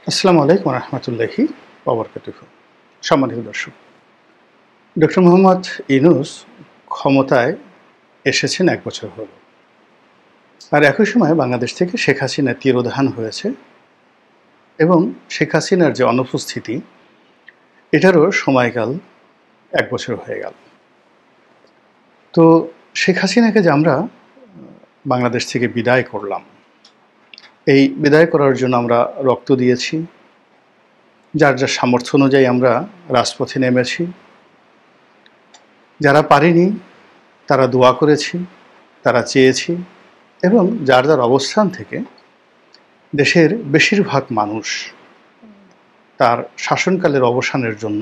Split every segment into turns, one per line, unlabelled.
আসসালামু আলাইকুম রহমতুল্লাহি ওবরকাতুহ। সম্মানিত দর্শক, ডক্টর মোহাম্মদ ইউনূস ক্ষমতায় এসেছেন ১ বছর হলো। আর একই সময়ে বাংলাদেশ থেকে শেখ হাসিনা তিরোধান হয়েছে এবং শেখ হাসিনার যে অনুপস্থিতি, এটারও সময়কাল ১ বছর হয়ে গেল। তো শেখ হাসিনাকে যে আমরা বাংলাদেশ থেকে বিদায় করলাম, এই বিদায় করার জন্য আমরা রক্ত দিয়েছি, যার যার সামর্থ্য অনুযায়ী আমরা রাজপথে নেমেছি। যারা পারেনি তারা দোয়া করেছি, তারা চেয়েছি এবং যার যার অবস্থান থেকে দেশের বেশিরভাগ মানুষ তার শাসনকালের অবসানের জন্য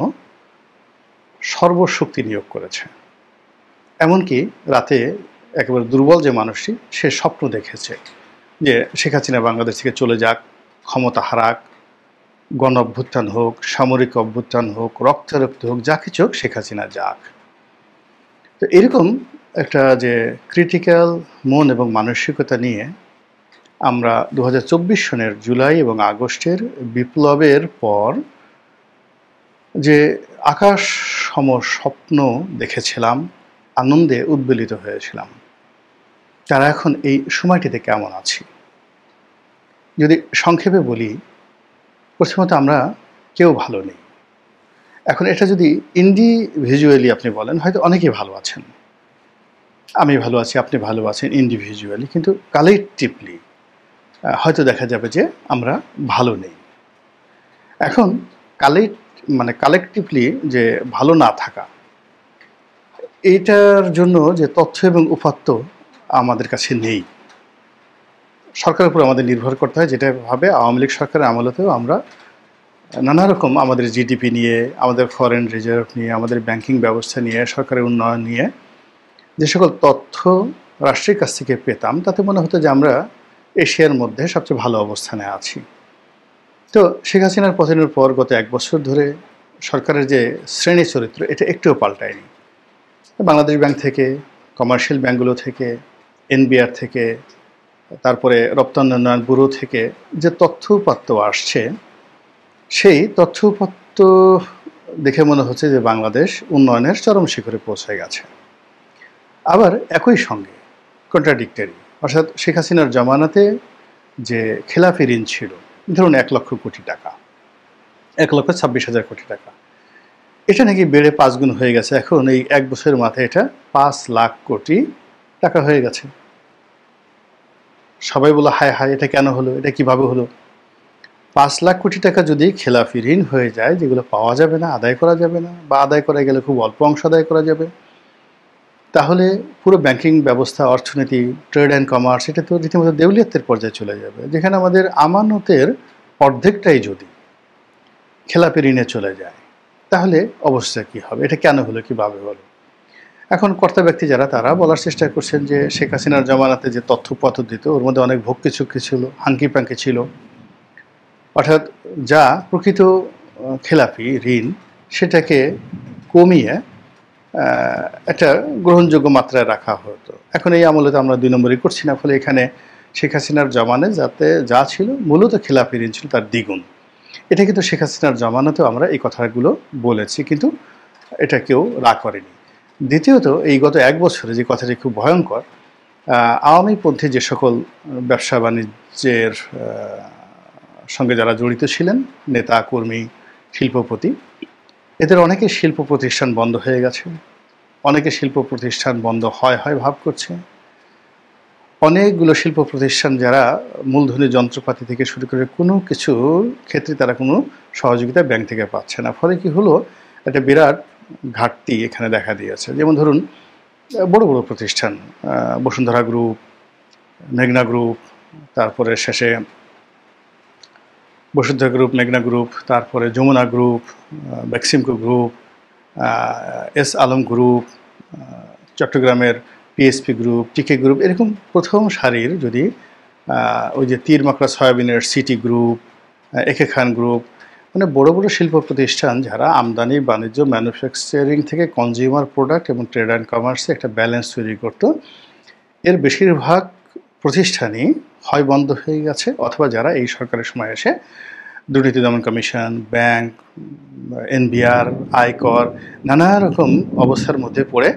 সর্বশক্তি নিয়োগ করেছে। এমনকি রাতে একেবারে দুর্বল যে মানুষটি, সে স্বপ্ন দেখেছে যে শেখ হাসিনা বাংলাদেশ থেকে চলে যাক, ক্ষমতা হারাক, গণ অভ্যুত্থান হোক, সামরিক অভ্যুত্থান হোক, রক্তারক্ত হোক, যা কিছু হোক, শেখ হাসিনা যাক। তো এরকম একটা যে ক্রিটিক্যাল মন এবং মানসিকতা নিয়ে আমরা ২০২৪ সনের জুলাই এবং আগস্টের বিপ্লবের পর যে আকাশ সম স্বপ্ন দেখেছিলাম, আনন্দে উদ্বেলিত হয়েছিলাম, তারা এখন এই সময়টিতে কেমন আছি যদি সংক্ষেপে বলি, প্রথমত আমরা কেউ ভালো নেই। এখন এটা যদি ইন্ডিভিজুয়ালি আপনি বলেন, হয়তো অনেকেই ভালো আছেন, আমি ভালো আছি, আপনি ভালো আছেন ইন্ডিভিজুয়ালি, কিন্তু কালেকটিভলি হয়তো দেখা যাবে যে আমরা ভালো নেই। এখন কালেকটিভলি যে ভালো না থাকা, এইটার জন্য যে তথ্য এবং উপাত্ত আমাদের কাছে নেই। সরকারের উপর আমাদের নির্ভর করতে হয়, যেটা ভাবে আওয়ামী লীগ সরকারের আমলেতেও আমরা নানা রকম আমাদের জিডিপি নিয়ে, আমাদের ফরেন রিজার্ভ নিয়ে, আমাদের ব্যাংকিং ব্যবস্থা নিয়ে, সরকারের উন্নয়ন নিয়ে যে সকল তথ্য রাষ্ট্রের কাছ থেকে পেতাম, তাতে মনে হতো যে আমরা এশিয়ার মধ্যে সবচেয়ে ভালো অবস্থানে আছি। তো শেখ হাসিনার পতনের পর গত ১ বছর ধরে সরকারের যে শ্রেণী চরিত্র, এটা একটুও পাল্টায়নি। বাংলাদেশ ব্যাংক থেকে, কমার্শিয়াল ব্যাংকগুলো থেকে, এনবিআর থেকে, তারপরে রপ্তানি উন্নয়ন ব্যুরো থেকে যে তথ্য উপাত্ত আসছে, সেই তথ্য উপাত্ত দেখে মনে হচ্ছে যে বাংলাদেশ উন্নয়নের চরম শিখরে পৌঁছে গেছে। আবার একই সঙ্গে কন্ট্রাডিক্টরি, অর্থাৎ শেখ হাসিনার জমানাতে যে খেলাফি ঋণ ছিল, ধরুন ১ লক্ষ কোটি টাকা, ১,২৬,০০০ কোটি টাকা, এটা নাকি বেড়ে ৫ গুণ হয়ে গেছে। এখন এই ১ বছরের মাথায় এটা ৫ লাখ কোটি টাকা হয়ে গেছে। সবাই বলে হায় হায়, এটা কেন হলো, এটা কিভাবে হলো? ৫ লাখ কোটি টাকা যদি খেলাফি ঋণ হয়ে যায়, যেগুলো পাওয়া যাবে না, আদায় করা যাবে না, বা আদায় করা গেলে খুব অল্প অংশ আদায় করা যাবে, তাহলে পুরো ব্যাংকিং ব্যবস্থা, অর্থনীতি, ট্রেড অ্যান্ড কমার্স, এটা তো রীতিমতো দেউলিয়াত্বের পর্যায়ে চলে যাবে। যেখানে আমাদের আমানতের অর্ধেকটাই যদি খেলাপি ঋণে চলে যায়, তাহলে অবস্থা কী হবে? এটা কেন হলো, কীভাবে হলো? এখন কর্তা ব্যক্তি যারা, তারা বলার চেষ্টা করছেন যে শেখ হাসিনার জমানাতে যে তথ্য দিত, ওর মধ্যে অনেক ভক্তি চুক্তি ছিল, হাঙ্কি পাঙ্কি ছিল, অর্থাৎ যা প্রকৃত খেলাপি ঋণ, সেটাকে কমিয়ে একটা গ্রহণযোগ্য মাত্রায় রাখা হতো। এখন এই আমলে তো আমরা ২ নম্বরই করছি না, ফলে এখানে শেখ হাসিনার জমানায় যাতে যা ছিল মূলত খেলাপি ঋণ ছিল তার দ্বিগুণ। এটা কিন্তু শেখ হাসিনার জমানাতেও আমরা এই কথাগুলো বলেছি, কিন্তু এটা কেউ রাগ করেনি। দ্বিতীয়ত, এই গত ১ বছরে যে কথাটি খুব ভয়ঙ্কর, আওয়ামীপন্থী যে সকল ব্যবসা বাণিজ্যের সঙ্গে যারা জড়িত ছিলেন, নেতা কর্মী, শিল্পপতি, এদের অনেকের শিল্প প্রতিষ্ঠান বন্ধ হয়ে গেছে, অনেকে শিল্প প্রতিষ্ঠান বন্ধ হয় ভাব করছে। অনেকগুলো শিল্প প্রতিষ্ঠান যারা মূলধনী যন্ত্রপাতি থেকে শুরু করে কোনো কিছু ক্ষেত্রে তারা কোনো সহযোগিতা ব্যাংক থেকে পাচ্ছে না। ফলে কি হলো, একটা বিরাট ঘাটতি এখানে দেখা দিয়েছে। যেমন ধরুন, বড় বড় প্রতিষ্ঠান, বসুন্ধরা গ্রুপ, মেঘনা গ্রুপ, তারপরে শেষে বসুন্ধরা গ্রুপ, মেঘনা গ্রুপ, তারপরে Jamuna group, Beximco group, S Alam group, চট্টগ্রামের পিএসপি গ্রুপ, টিকে গ্রুপ, এরকম প্রথম সারির যদি ওই যে তীর মাকড়া সয়াবিনের সিটি গ্রুপ, একে খান গ্রুপ, মানে বড় বড় শিল্প প্রতিষ্ঠান যারা আমদানি বাণিজ্য, ম্যানুফ্যাকচারিং থেকে কনজিউমার প্রোডাক্ট এবং ট্রেড অ্যান্ড কমার্সে একটা ব্যালেন্স তৈরি করতো, এর বেশিরভাগ প্রতিষ্ঠানই হয় বন্ধ হয়ে গেছে, অথবা যারা এই সরকারের সময় এসে দুর্নীতি দমন কমিশন, ব্যাংক, এনবিআর, আয়কর, নানা রকম অবস্থার মধ্যে পড়ে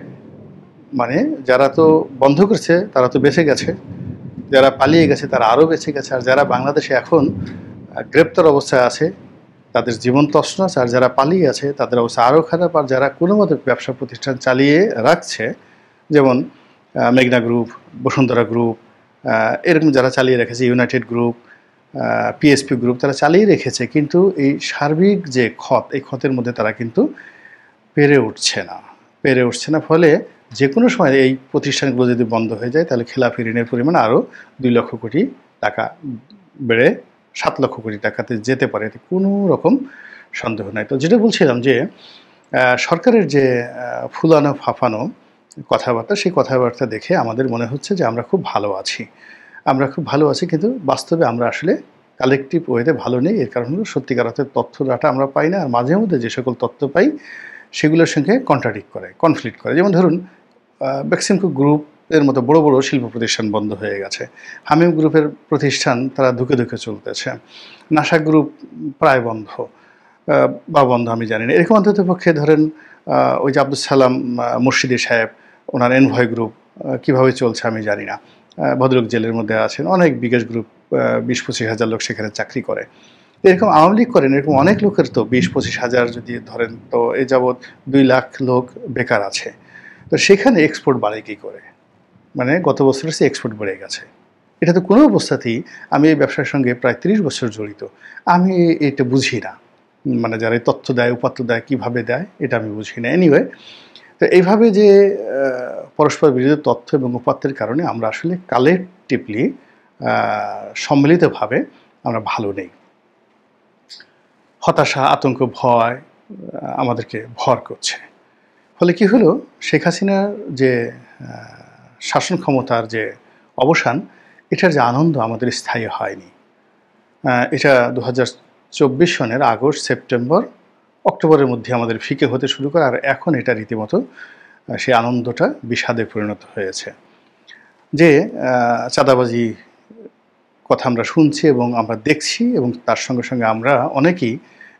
মানে যারা তো বন্ধ করছে তারা তো বেঁচে গেছে, যারা পালিয়ে গেছে তারা আরও বেঁচে গেছে, আর যারা বাংলাদেশে এখন গ্রেপ্তার অবস্থায় আছে তাদের জীবন তছনছ, আর যারা পালিয়ে আছে তাদের অবস্থা আরও খারাপ। আর যারা কোনো মতে ব্যবসা প্রতিষ্ঠান চালিয়ে রাখছে, যেমন মেঘনা গ্রুপ, বসুন্ধরা গ্রুপ, এরকম যারা চালিয়ে রেখেছে, ইউনাইটেড গ্রুপ, পিএসপি গ্রুপ, তারা চালিয়ে রেখেছে, কিন্তু এই সার্বিক যে ক্ষত, এই ক্ষতের মধ্যে তারা কিন্তু পেরে উঠছে না। ফলে যে কোনো সময় এই প্রতিষ্ঠানগুলো যদি বন্ধ হয়ে যায় তাহলে খেলাপি ঋণের পরিমাণ আরও 2 লক্ষ কোটি টাকা বেড়ে 7 লক্ষ কোটি টাকাতে যেতে পারে, এতে কোনো রকম সন্দেহ নাই। তো যেটা বলছিলাম যে সরকারের যে ফুলানো ফাঁপানো কথাবার্তা, সেই কথাবার্তা দেখে আমাদের মনে হচ্ছে যে আমরা খুব ভালো আছি, কিন্তু বাস্তবে আমরা আসলে কালেকটিভ ওয়েতে ভালো নেই। এর কারণ হলো সত্যিকার অর্থে তথ্য ডাটা আমরা পাই না, আর মাঝে মধ্যে যে সকল তথ্য পাই সেগুলোর সঙ্গে কনফ্লিক্ট করে। যেমন ধরুন বেক্সিমকো গ্রুপের মতো বড় বড় শিল্প প্রতিষ্ঠান বন্ধ হয়ে গেছে, হামিম গ্রুপের প্রতিষ্ঠান তারা ধুকে চলতেছে, নাসা গ্রুপ প্রায় বন্ধ বা বন্ধ আমি জানি না। এরকম অন্তত পক্ষে ধরেন ওই যে আব্দুল সালাম মুর্শিদি সাহেব, ওনার এনভয় গ্রুপ কীভাবে চলছে আমি জানি না। ভদ্রলোক জেলের মধ্যে আছেন, অনেক বিকাশ গ্রুপ 20-25 হাজার লোক সেখানে চাকরি করে। এরকম আওয়ামী লীগ করেন, এরকম অনেক লোকের তো 20-25 হাজার যদি ধরেন, তো এই যাবৎ 2 লাখ লোক বেকার আছে। তো সেখানে এক্সপোর্ট বাড়ে কী করে? মানে গত বছর সে এক্সপোর্ট বেড়ে গেছে। এটা তো কোনো অবস্থাতেই, আমি এই ব্যবসার সঙ্গে প্রায় 30 বছর জড়িত, আমি এটা বুঝি না। মানে যারা তথ্য দেয়, উপাত্ত দেয়, কীভাবে দেয় এটা আমি বুঝি না। এনিওয়ে, তো এইভাবে যে পরস্পর বিরোধী তথ্য এবং উপাত্তের কারণে আমরা আসলে কালেকটিভলি সম্মিলিতভাবে আমরা ভালো নেই। হতাশা, আতঙ্ক, ভয় আমাদেরকে ভর করছে। ফলে কি হলো, শেখ হাসিনার যে শাসন ক্ষমতার যে অবসান, এটার যে আনন্দ আমাদের স্থায়ী হয়নি। এটা 2024 সনের আগস্ট, সেপ্টেম্বর, অক্টোবরের মধ্যে আমাদের ফিকে হতে শুরু করে, আর এখন এটা রীতিমতো সেই আনন্দটা বিষাদে পরিণত হয়েছে। যে চাঁদাবাজি কথা আমরা শুনছি এবং আমরা দেখছি, এবং তার সঙ্গে সঙ্গে আমরা অনেকেই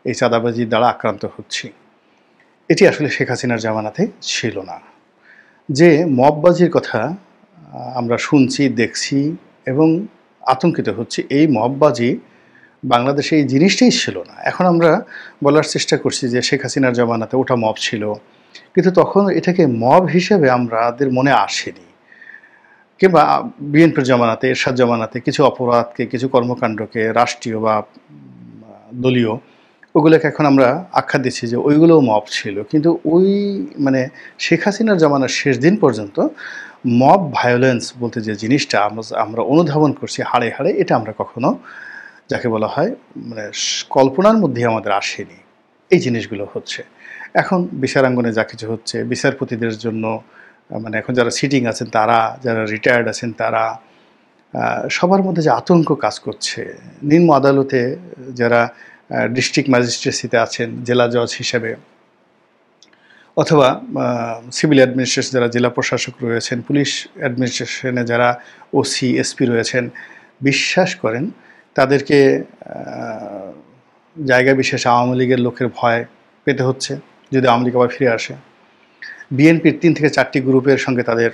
এই চাঁদাবাজির দ্বারা আক্রান্ত হচ্ছি। এটি আসলে শেখ হাসিনার জামানাতে ছিল না। যে মববাজির কথা আমরা শুনছি, দেখছি এবং আতঙ্কিত হচ্ছি, এই মববাজি বাংলাদেশে এই জিনিসটাই ছিল না। এখন আমরা বলার চেষ্টা করছি যে শেখ হাসিনার জামানাতে ওটা মব ছিল, কিন্তু তখন এটাকে মব হিসেবে আমাদের মনে আসেনি। কিংবা বিএনপির জামানাতে, এরশাদ জামানাতে কিছু অপরাধকে, কিছু কর্মকাণ্ডকে রাষ্ট্রীয় বা দলীয়, ওগুলোকে এখন আমরা আখ্যা দিচ্ছি যে ওইগুলোও মব ছিল। কিন্তু ওই মানে শেখ হাসিনার জামানার শেষ দিন পর্যন্ত মব ভায়োলেন্স বলতে যে জিনিসটা আমরা অনুধাবন করছি হাড়ে হাড়ে, এটা আমরা কখনো, যাকে বলা হয় মানে কল্পনার মধ্যে আমাদের আসেনি। এই জিনিসগুলো হচ্ছে এখন বিচারাঙ্গনে যা কিছু হচ্ছে, বিচারপতিদের জন্য মানে এখন যারা সিটিং আছেন তারা, যারা রিটায়ার্ড আছেন তারা, সবার মধ্যে যে আতঙ্ক কাজ করছে। নিম্ন আদালতে যারা ডিস্ট্রিক্ট ম্যাজিস্ট্রেসিতে আছেন জেলা জজ হিসেবে, অথবা সিভিল অ্যাডমিনিস্ট্রেশন যারা জেলা প্রশাসক রয়েছেন, পুলিশ অ্যাডমিনিস্ট্রেশনে যারা ওসি এসপি রয়েছেন, বিশ্বাস করেন তাদেরকে জায়গা বিশেষে আওয়ামী লীগের লোকের ভয় পেতে হচ্ছে যদি আওয়ামী লীগ আবার ফিরে আসে। বিএনপির 3 থেকে 4টি গ্রুপের সঙ্গে তাদের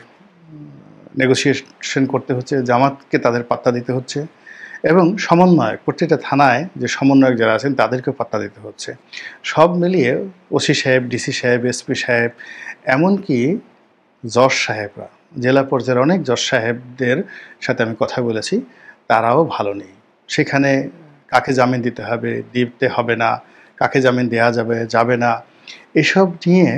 নেগোসিয়েশন করতে হচ্ছে, জামাতকে তাদের পাত্তা দিতে হচ্ছে, এবং সমন্বয়ক, প্রত্যেকটা থানায় যে সমন্বয়ক যারা আছেন তাদেরকেও পাত্তা দিতে হচ্ছে। সব মিলিয়ে ওসি সাহেব, ডিসি সাহেব, এসপি সাহেব, এমনকি জজ সাহেবরা, জেলা পর্যায়ের অনেক জজ সাহেবদের সাথে আমি কথা বলেছি, তারাও ভালো নেই। সেখানে কাকে জামিন দিতে হবে না, কাকে জামিন দেওয়া যাবে না, এসব নিয়ে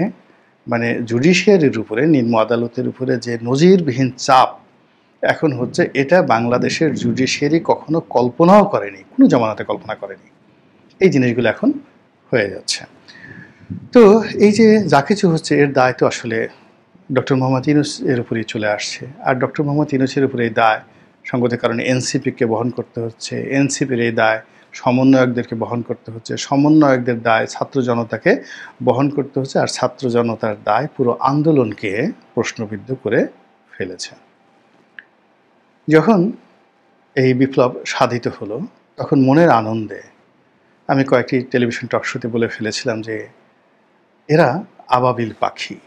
মানে জুডিশিয়ারির উপরে, নিম্ন আদালতের উপরে যে নজিরবিহীন চাপ এখন হচ্ছে, এটা বাংলাদেশের জুডিশিয়ারি কখনো কল্পনাও করেনি, কোনো জামানাতে কল্পনা করেনি। এই জিনিসগুলো এখন হয়ে যাচ্ছে। তো এই যে যা কিছু হচ্ছে, এর দায় তো আসলে ডক্টর মোহাম্মদ ইউনূস এর উপরেই চলে আসছে। আর ডক্টর মোহাম্মদ ইউনূসের উপরে এই দায় সঙ্গতির কারণে এনসিপিকে বহন করতে হচ্ছে, এনসিপির এই দায় সমন্বয়কদেরকে বহন করতে হচ্ছে, সমন্বয়কদের দায় ছাত্র জনতাকে বহন করতে হচ্ছে, আর ছাত্র জনতার দায় পুরো আন্দোলনকে প্রশ্নবিদ্ধ করে ফেলেছে। যখন এই বিপ্লব সাধিত হলো, তখন মনের আনন্দে আমি কয়েকটি টেলিভিশন টক শোতে বলে ফেলেছিলাম যে এরা আবাবিল পাখি।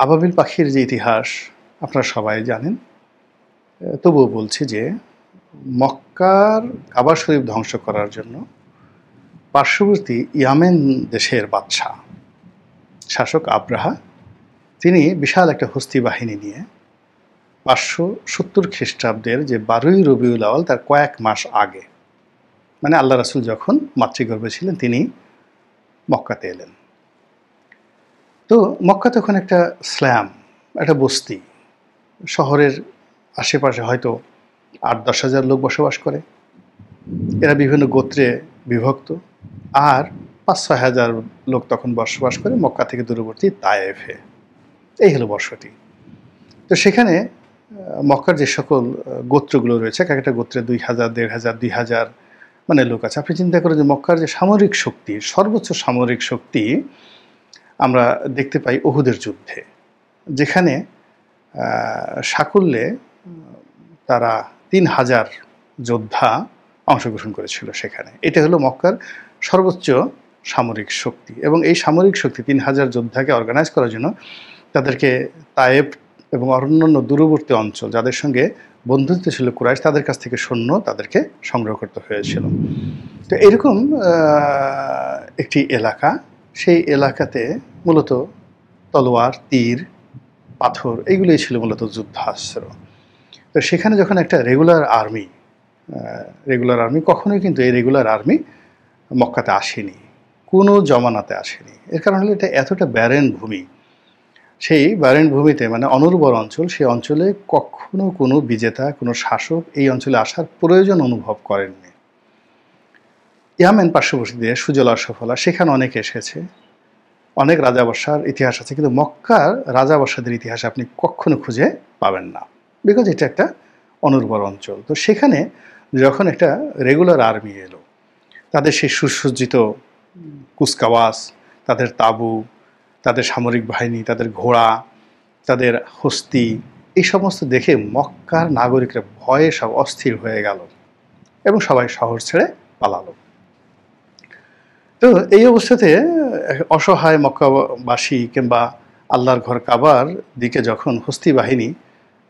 আবাবিল পাখির যে ইতিহাস আপনারা সবাই জানেন, তবুও বলছি যে মক্কার কাবা শরীফ ধ্বংস করার জন্য পার্শ্ববর্তী ইয়ামেন দেশের বাদশাহ শাসক আব্রাহা, তিনি বিশাল একটা হস্তি বাহিনী নিয়ে 570 খ্রিস্টাব্দের যে 12ই রবিউল আউয়াল তার কয়েক মাস আগে, মানে আল্লাহ রাসূল যখন মাতৃগর্ভে ছিলেন তিনি মক্কাতে এলেন। তো মক্কা তখন একটা স্ল্যাম, একটা বস্তি, শহরের আশেপাশে হয়তো 8-10 হাজার লোক বসবাস করে। এরা বিভিন্ন গোত্রে বিভক্ত, আর 5-6 হাজার লোক তখন বসবাস করে মক্কা থেকে দূরবর্তী তায়েফে। এই হলো বসতি। তো সেখানে মক্কার যে সকল গোত্রগুলো রয়েছে, এক একটা গোত্রে 2000, 1500, 2000 মানে লোক আছে। আপনি চিন্তা করেন যে মক্কার যে সামরিক শক্তি, সর্বোচ্চ সামরিক শক্তি আমরা দেখতে পাই উহুদের যুদ্ধে, যেখানে সাকুল্যে তারা 3000 যোদ্ধা অংশগ্রহণ করেছিল সেখানে। এটা হলো মক্কার সর্বোচ্চ সামরিক শক্তি, এবং এই সামরিক শক্তি 3000 যোদ্ধাকে অর্গানাইজ করার জন্য তাদেরকে তায়েফ এবং অন্যান্য দূরবর্তী অঞ্চল যাদের সঙ্গে বন্ধুত্ব ছিল কুরাইশ, তাদের কাছ থেকে সৈন্য তাদেরকে সংগ্রহ করতে হয়েছিল। তো এরকম একটি এলাকা, সেই এলাকাতে মূলত তলোয়ার, তীর, পাথর এইগুলোই ছিল মূলত যুদ্ধাস্ত্র। তো সেখানে যখন একটা রেগুলার আর্মি কখনোই কিন্তু এই রেগুলার আর্মি মক্কাতে আসেনি, কোনো জমানাতে আসেনি। এর কারণ হলো এটা এতটা ব্যারেন ভূমি, সেই ব্যারেন ভূমিতে মানে অনুর্বর অঞ্চল, সেই অঞ্চলে কখনো কোনো বিজেতা, কোনো শাসক এই অঞ্চলে আসার প্রয়োজন অনুভব করেননি। ইয়ামেন পার্শ্ববর্তী দেশ সুজলা সফলা, সেখানে অনেকে এসেছে, অনেক রাজাবর্ষার ইতিহাস আছে, কিন্তু মক্কার রাজাবর্ষাদের ইতিহাস আপনি কখনো খুঁজে পাবেন না, বিকজ এটা একটা অনুর্বর অঞ্চল। তো সেখানে যখন একটা রেগুলার আর্মি এলো, তাদের সেই সুসজ্জিত কুচকাওয়াজ, তাদের তাঁবু, তাদের সামরিক বাহিনী, তাদের ঘোড়া, তাদের হস্তি, এই সমস্ত দেখে মক্কার নাগরিকরা ভয়ে সব অস্থির হয়ে গেল এবং সবাই শহর ছেড়ে পালালো। তো এই অবস্থাতে অসহায় মক্কাবাসী কিংবা আল্লাহর ঘর কাবার দিকে যখন হস্তি বাহিনী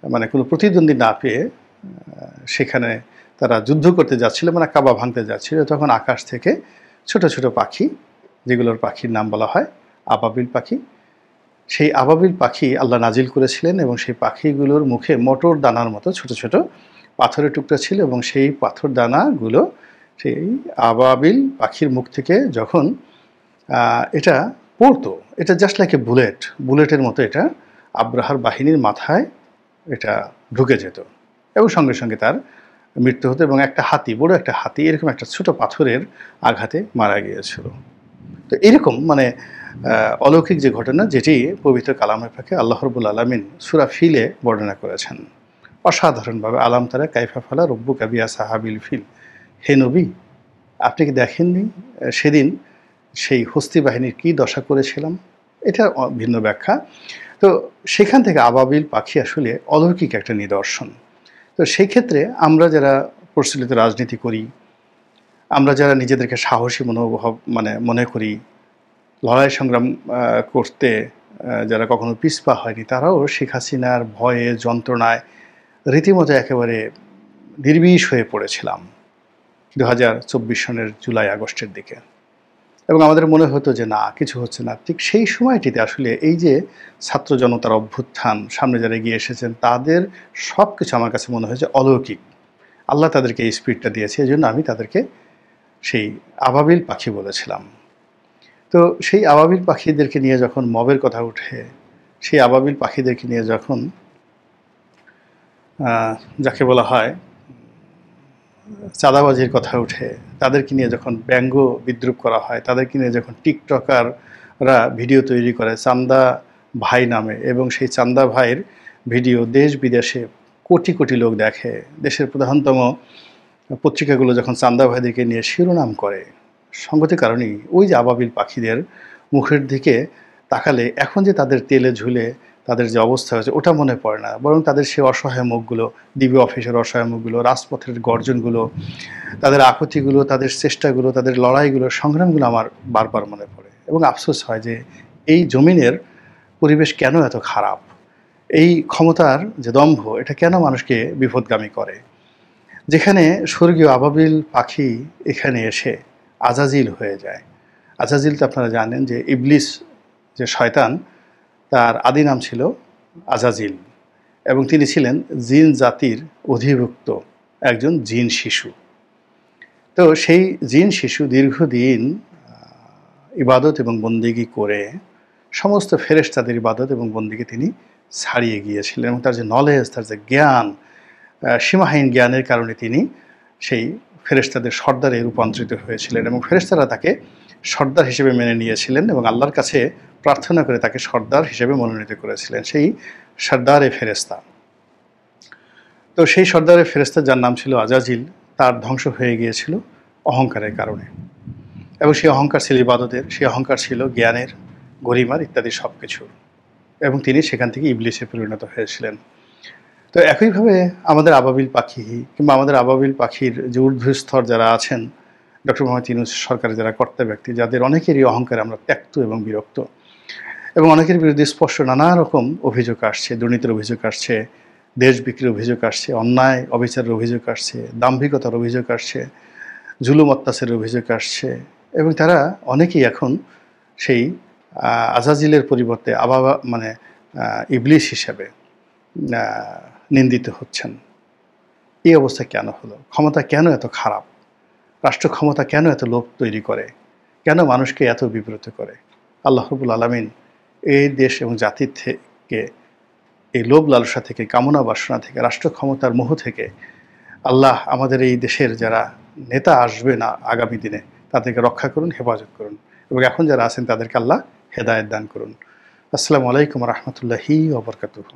মানে কোনো প্রতিদ্বন্দ্বী না পেয়ে সেখানে তারা যুদ্ধ করতে যাচ্ছিল, মানে কাবা ভাঙতে যাচ্ছিল, তখন আকাশ থেকে ছোট ছোট পাখি, যেগুলোর পাখির নাম বলা হয় আবাবিল পাখি, সেই আবাবিল পাখি আল্লাহ নাজিল করেছিলেন, এবং সেই পাখিগুলোর মুখে মটর দানার মতো ছোট ছোট পাথরের টুকরা ছিল, এবং সেই পাথর দানাগুলো সেই আবাবিল পাখির মুখ থেকে যখন এটা পড়তো, এটা জাস্ট লাইক এ বুলেটের মতো এটা আব্রাহার বাহিনীর মাথায় এটা ঢুকে যেত এবং সঙ্গে সঙ্গে তার মৃত্যু হতো, এবং একটা হাতি, বড় একটা হাতি এরকম একটা ছোট পাথরের আঘাতে মারা গিয়েছিল। তো এরকম মানে অলৌকিক যে ঘটনা, যেটি পবিত্র কালামের পাকে আল্লাহ রাব্বুল আলামিন সূরা ফিলে বর্ণনা করেছেন অসাধারণভাবে। আলাম তারা কাইফা ফালা রব্বুকা বিআসহাবিল ফিল, হে নবী আপনি কি দেখেননি সেদিন সেই হস্তি বাহিনীর কী দশা করেছিলাম? এটা ভিন্ন ব্যাখ্যা। তো সেখান থেকে আবাবিল পাখি আসলে অলৌকিক একটা নিদর্শন। তো সেই ক্ষেত্রে আমরা যারা প্রচলিত রাজনীতি করি, আমরা যারা নিজেদেরকে সাহসী মনে করি, লড়াই সংগ্রাম করতে যারা কখনো পিছপা হয়নি, তারাও শেখ হাসিনার ভয়ে, যন্ত্রণায় রীতিমতো একেবারে নির্বিষ হয়ে পড়েছিলাম 2024 সনের জুলাই আগস্টের দিকে, এবং আমাদের মনে হতো যে না, কিছু হচ্ছে না। ঠিক সেই সময়টিতে আসলে এই যে ছাত্র জনতার অভ্যুত্থান, সামনে যারা এগিয়ে এসেছেন, তাদের সব কিছু আমার কাছে মনে হয়েছে অলৌকিক। আল্লাহ তাদেরকে এই স্পিরিটটা দিয়েছে, এই জন্য আমি তাদেরকে সেই আবাবিল পাখি বলেছিলাম। তো সেই আবাবিল পাখিদেরকে নিয়ে যখন মবের কথা ওঠে, সেই আবাবিল পাখিদেরকে নিয়ে যখন যাকে বলা হয় চাঁদাবাজির কথা ওঠে, তাদেরকে নিয়ে যখন ব্যঙ্গ বিদ্রুপ করা হয়, তাদেরকে নিয়ে যখন টিকটকাররা ভিডিও তৈরি করে চান্দা ভাই নামে, এবং সেই চান্দা ভাইয়ের ভিডিও দেশ বিদেশে কোটি কোটি লোক দেখে, দেশের প্রধানতম পত্রিকাগুলো যখন চান্দা ভাইদেরকে নিয়ে শিরোনাম করে, সঙ্গতির কারণেই ওই যে আবাবিল পাখিদের মুখের দিকে তাকালে এখন যে তাদের তেলে ঝুলে তাদের যে অবস্থা হয়েছে ওটা মনে পড়ে না, বরং তাদের সেই অসহায় মুখগুলো, ডিবি অফিসের অসহায় মুখগুলো, রাজপথের গর্জনগুলো, তাদের আকুতিগুলো, তাদের চেষ্টাগুলো, তাদের লড়াইগুলো, সংগ্রামগুলো আমার বারবার মনে পড়ে এবং আফসোস হয় যে এই জমিনের পরিবেশ কেন এত খারাপ, এই ক্ষমতার যে দম্ভ এটা কেন মানুষকে বিপদগামী করে। যেখানে স্বর্গীয় আবাবিল পাখি এখানে এসে আজাজিল হয়ে যায়। আজাজিল তো আপনারা জানেন যে ইবলিস যে শয়তান, তার আদি নাম ছিল আজাজিল এবং তিনি ছিলেন জিন জাতির অধিভুক্ত একজন জিন শিশু। তো সেই জিন শিশু দীর্ঘদিন ইবাদত এবং বন্দেগী করে সমস্ত ফেরেশতাদের ইবাদত এবং বন্দেগী তিনি ছাড়িয়ে গিয়েছিলেন এবং তার যে নলেজ, তার যে জ্ঞান, সীমাহীন জ্ঞানের কারণে তিনি সেই ফেরেশতাদের সর্দারে রূপান্তরিত হয়েছিলেন এবং ফেরেশতারা তাকে সর্দার হিসেবে মেনে নিয়েছিলেন এবং আল্লাহর কাছে প্রার্থনা করে তাকে সর্দার হিসেবে মনোনীত করেছিলেন, সেই সর্দারে ফেরেশতা। তো সেই সর্দারে ফেরেশতা যার নাম ছিল আজাজিল, তার ধ্বংস হয়ে গিয়েছিল অহংকারের কারণে এবং সেই অহংকার ছিল ইবাদতের, সেই অহংকার ছিল জ্ঞানের, গরিমার ইত্যাদি সব কিছুর, এবং তিনি সেখান থেকে ইবলিসে পরিণত হয়েছিলেন। তো একইভাবে আমাদের আবাবিল পাখি কিংবা আমাদের আবাবিল পাখির যে ঊর্ধ্বস্তর যারা আছেন, ডক্টর মোহাম্মদ ইউনূস সরকারের যারা কর্তা ব্যক্তি, যাদের অনেকেরই অহংকারে আমরা ত্যক্ত এবং বিরক্ত এবং অনেকের বিরুদ্ধে স্পষ্ট নানা রকম অভিযোগ আসছে, দুর্নীতির অভিযোগ আসছে, দেশ বিক্রির অভিযোগ আসছে, অন্যায় অবিচারের অভিযোগ আসছে, দাম্ভিকতার অভিযোগ আসছে, জুলুম অত্যাচারের অভিযোগ আসছে এবং তারা অনেকেই এখন সেই আজাজিলের পরিবর্তে ইবলিস হিসাবে নিন্দিত হচ্ছেন। এই অবস্থা কেন হলো? ক্ষমতা কেন এত খারাপ? রাষ্ট্র ক্ষমতা কেন এত লোভ তৈরি করে? কেন মানুষকে এত বিব্রত করে? আল্লাহ রাব্বুল আলামিন এই দেশ এবং জাতির থেকে, এই লোভ লালসা থেকে, কামনা বাসনা থেকে, রাষ্ট্র ক্ষমতার মোহ থেকে আল্লাহ আমাদের এই দেশের যারা নেতা আসবে না আগামী দিনে তাদেরকে রক্ষা করুন, হেফাজত করুন এবং এখন যারা আছেন তাদেরকে আল্লাহ হেদায়েত দান করুন। আসসালামু আলাইকুম ওয়া রাহমাতুল্লাহি ওয়া বারাকাতুহু।